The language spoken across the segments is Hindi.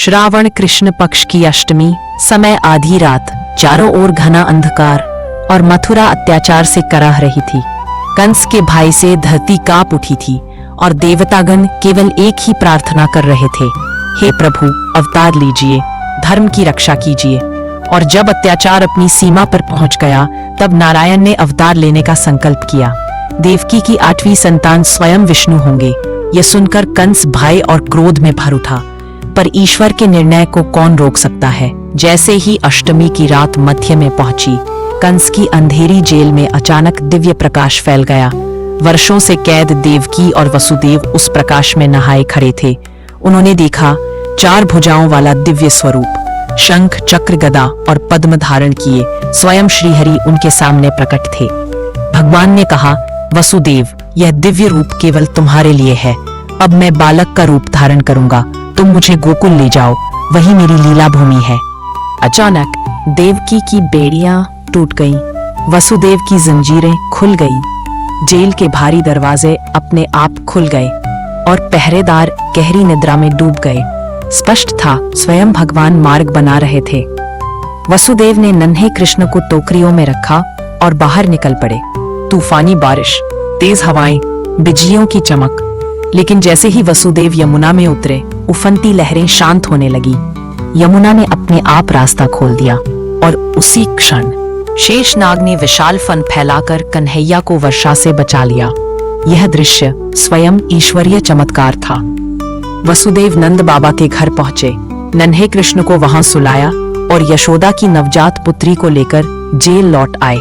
श्रावण कृष्ण पक्ष की अष्टमी, समय आधी रात, चारों ओर घना अंधकार और मथुरा अत्याचार से कराह रही थी। कंस के भाई से धरती कांप उठी थी और देवतागण केवल एक ही प्रार्थना कर रहे थे, हे प्रभु अवतार लीजिए, धर्म की रक्षा कीजिए। और जब अत्याचार अपनी सीमा पर पहुंच गया, तब नारायण ने अवतार लेने का संकल्प किया। देवकी की 8वीं संतान स्वयं विष्णु होंगे। यह सुनकर कंस भय और क्रोध में भर उठा, पर ईश्वर के निर्णय को कौन रोक सकता है। जैसे ही अष्टमी की रात मध्य में पहुंची, कंस की अंधेरी जेल में अचानक दिव्य प्रकाश फैल गया। वर्षों से कैद देवकी और वसुदेव उस प्रकाश में नहाए खड़े थे। उन्होंने देखा 4 भुजाओं वाला दिव्य स्वरूप, शंख चक्र गदा और पद्म धारण किए स्वयं श्रीहरि उनके सामने प्रकट थे। भगवान ने कहा, वसुदेव, यह दिव्य रूप केवल तुम्हारे लिए है। अब मैं बालक का रूप धारण करूंगा, तुम मुझे गोकुल ले जाओ, वही मेरी लीला भूमि है। अचानक देवकी की बेड़ियां टूट गईं, वसुदेव की जंजीरें खुल गई, जेल के भारी दरवाजे अपने आप खुल गए और पहरेदार गहरी निद्रा में डूब गए। स्पष्ट था, स्वयं भगवान मार्ग बना रहे थे। वसुदेव ने नन्हे कृष्ण को टोकरियों में रखा और बाहर निकल पड़े। तूफानी बारिश, तेज हवाएं, बिजलियों की चमक। लेकिन जैसे ही वसुदेव यमुना में उतरे, उफनती लहरें शांत होने लगी। यमुना ने अपने आप रास्ता खोल दिया और उसी क्षण शेषनाग ने विशाल फन फैलाकर कन्हैया को वर्षा से बचा लिया। यह दृश्य स्वयं ईश्वरीय चमत्कार था। वसुदेव नंद बाबा के घर पहुंचे, नन्हे कृष्ण को वहां सुलाया और यशोदा की नवजात पुत्री को लेकर जेल लौट आए।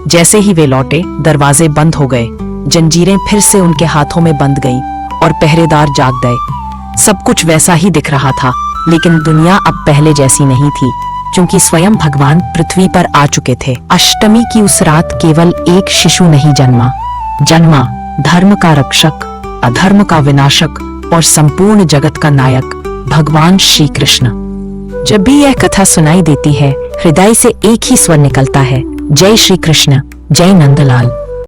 जैसे ही वे लौटे, दरवाजे बंद हो गए, जंजीरें फिर से उनके हाथों में बंध गईं और पहरेदार जाग गए। सब कुछ वैसा ही दिख रहा था, लेकिन दुनिया अब पहले जैसी नहीं थी, क्योंकि स्वयं भगवान पृथ्वी पर आ चुके थे। अष्टमी की उस रात केवल एक शिशु नहीं जन्मा धर्म का रक्षक, अधर्म का विनाशक और संपूर्ण जगत का नायक भगवान श्री कृष्ण। जब भी यह कथा सुनाई देती है, हृदय से एक ही स्वर निकलता है, जय श्री कृष्ण, जय नंदलाल।